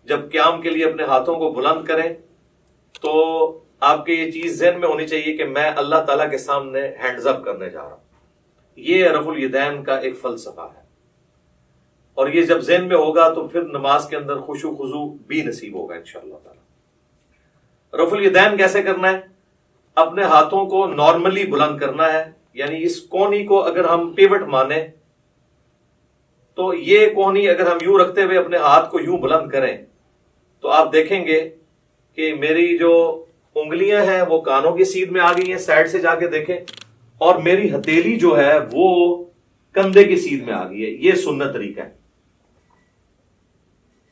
جب قیام کے لیے اپنے ہاتھوں کو بلند کریں تو آپ کے یہ چیز ذہن میں ہونی چاہیے کہ میں اللہ تعالیٰ کے سامنے ہینڈز اپ کرنے جا رہا ہوں. یہ رفع الیدین کا ایک فلسفہ ہے، اور یہ جب ذہن میں ہوگا تو پھر نماز کے اندر خشوع خضوع بھی نصیب ہوگا انشاءاللہ تعالیٰ. رفع الیدین کیسے کرنا ہے؟ اپنے ہاتھوں کو نارملی بلند کرنا ہے، یعنی اس کونی کو اگر ہم پیوٹ مانیں تو یہ کونی اگر ہم یوں رکھتے ہوئے اپنے ہاتھ کو یوں بلند کریں تو آپ دیکھیں گے کہ میری جو انگلیاں ہیں وہ کانوں کی سیدھ میں آ گئی ہیں، سائڈ سے جا کے دیکھیں، اور میری ہتھیلی جو ہے وہ کندھے کی سیدھ میں آ گئی ہے. یہ سنت طریقہ ہے.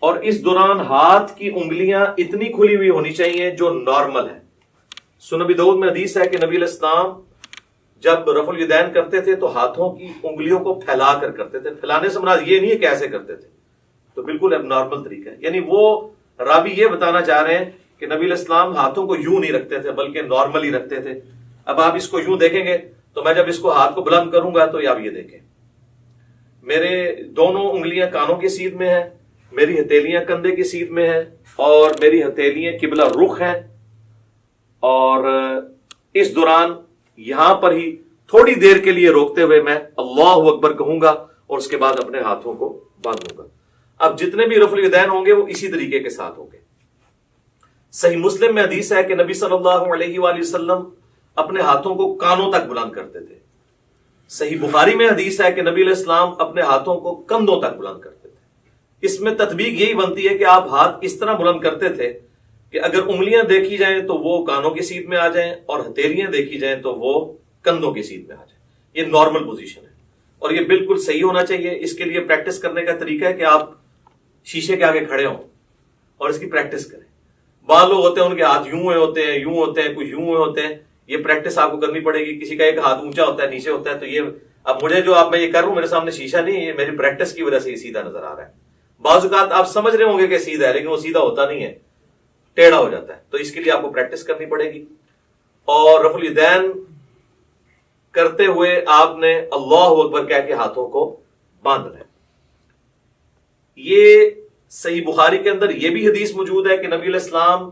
اور اس دوران ہاتھ کی انگلیاں اتنی کھلی ہوئی ہونی چاہیے جو نارمل ہے. سنن ابی داؤد میں حدیث ہے کہ نبی علیہ السلام جب رفع الیدین کرتے تھے تو ہاتھوں کی انگلیوں کو پھیلا کر کرتے تھے. پھیلانے سے مراد یہ نہیں ہے کہ ایسے کرتے تھے، تو بالکل اب نارمل طریقہ ہے. یعنی وہ راوی یہ بتانا چاہ رہے ہیں کہ نبی علیہ السلام ہاتھوں کو یوں نہیں رکھتے تھے بلکہ نارمل ہی رکھتے تھے. اب آپ اس کو یوں دیکھیں گے تو میں جب اس کو ہاتھ کو بلند کروں گا تو آپ یہ دیکھیں میرے دونوں انگلیاں کانوں کی سیدھ میں ہیں، میری ہتھیلیاں کندھے کی سیدھ میں ہیں، اور میری ہتھیلیاں قبلہ رخ ہیں. اور اس دوران یہاں پر ہی تھوڑی دیر کے لیے روکتے ہوئے میں اللہ اکبر کہوں گا اور اس کے بعد اپنے ہاتھوں کو باندھوں گا. اب جتنے بھی رفع الیدین ہوں گے وہ اسی طریقے کے ساتھ ہوں گے. صحیح مسلم میں حدیث ہے کہ نبی صلی اللہ علیہ وآلہ وسلم اپنے ہاتھوں کو کانوں تک بلند کرتے تھے. صحیح بخاری میں حدیث ہے کہ نبی علیہ السلام اپنے ہاتھوں کو کندھوں تک بلند کرتے تھے. اس میں تطبیق یہی بنتی ہے کہ آپ ہاتھ اس طرح بلند کرتے تھے کہ اگر انگلیاں دیکھی جائیں تو وہ کانوں کی سیدھ میں آ جائیں اور ہتھیلیاں دیکھی جائیں تو وہ کندھوں کی سیدھ میں آ جائیں. یہ نارمل پوزیشن ہے اور یہ بالکل صحیح ہونا چاہیے. اس کے لیے پریکٹس کرنے کا طریقہ ہے کہ آپ شیشے کے آگے کھڑے ہوں اور اس کی پریکٹس کریں. بعض لوگ ہوتے ہیں ان کے ہاتھ یوں ہوئے ہوتے ہیں، یوں ہوتے ہیں، کچھ یوں ہوئے ہوتے ہیں. یہ پریکٹس آپ کو کرنی پڑے گی. کسی کا ایک ہاتھ اونچا ہوتا ہے، نیچے ہوتا ہے، تو یہ اب مجھے جو آپ میں یہ کر رہا ہوں میرے سامنے شیشہ نہیں ہے، یہ میری پریکٹس کی وجہ سے یہ سیدھا نظر آ رہا ہے. بعض اوقات آپ سمجھ رہے ہوں گے کہ سیدھا ہے لیکن وہ سیدھا ہوتا نہیں ہے، ٹیڑھا ہو جاتا ہے. تو اس کے لیے آپ کو پریکٹس کرنی پڑے گی. اور رفع الیدین کرتے ہوئے آپ نے اللہ اکبر کہہ کے ہاتھوں کو باندھنا ہے. یہ صحیح بخاری کے اندر یہ بھی حدیث موجود ہے کہ نبی علیہ السلام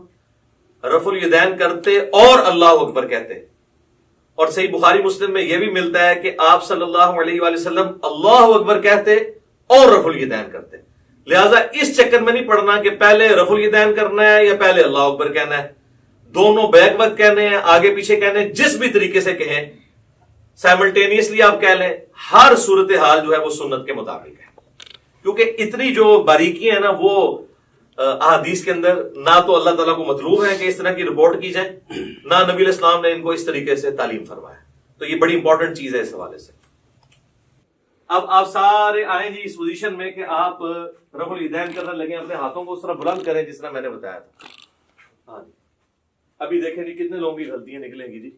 رفع الیدین کرتے اور اللہ اکبر کہتے. اور صحیح بخاری مسلم میں یہ بھی ملتا ہے کہ آپ صلی اللہ علیہ وآلہ وسلم اللہ اکبر کہتے اور رفع الیدین کرتے. لہذا اس چکر میں نہیں پڑنا کہ پہلے رفع الیدین کرنا ہے یا پہلے اللہ اکبر کہنا ہے. دونوں بیک وقت کہنے ہیں، آگے پیچھے کہنے ہیں، جس بھی طریقے سے کہیں سائملٹینیسلی آپ کہہ لیں. ہر صورتحال جو ہے وہ سنت کے مطابق ہے، کیونکہ اتنی جو باریکیاں ہیں نا وہ احادیث کے اندر نہ تو اللہ تعالیٰ کو مطلوب ہے کہ اس طرح کی رپورٹ کی جائے، نہ نبی علیہ السلام نے ان کو اس طریقے سے تعلیم فرمایا. تو یہ بڑی امپورٹنٹ چیز ہے اس حوالے سے. اب آپ سارے آئیں جی اس پوزیشن میں کہ آپ رفع الیدین کرنے لگے، اپنے ہاتھوں کو اس طرح بلند کریں جس طرح میں نے بتایا تھا. ہاں جی ابھی دیکھیں جی کتنے لوگوں کی غلطیاں نکلیں گی جی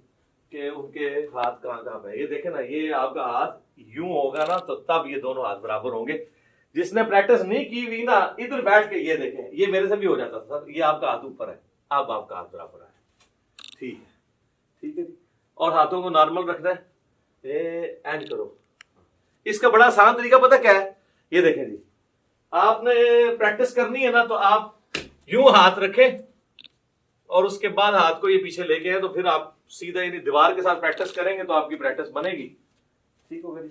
کہ ان کے ہاتھ کہاں کہاں پہ. یہ دیکھیں نا، یہ آپ کا ہاتھ یوں ہوگا نا تو تب یہ دونوں ہاتھ برابر ہوں گے. جس نے پریکٹس نہیں کی ہوئی نا ادھر بیٹھ کے یہ دیکھیں، یہ میرے سے بھی ہو جاتا تھا. یہ آپ کا ہاتھ اوپر ہے، اب آپ کا ہاتھ برابر ہے. ٹھیک ہے، ٹھیک ہے جی. اور ہاتھوں کو نارمل رکھنا ہے. اینڈ کرو. اس کا بڑا آسان طریقہ پتہ کیا ہے؟ یہ دیکھیں جی، آپ نے پریکٹس کرنی ہے نا تو آپ یوں ہاتھ رکھیں اور اس کے بعد ہاتھ کو یہ پیچھے لے کے تو پھر آپ سیدھا یعنی دیوار کے ساتھ پریکٹس کریں گے تو آپ کی پریکٹس بنے گی. ٹھیک ہوگا جی.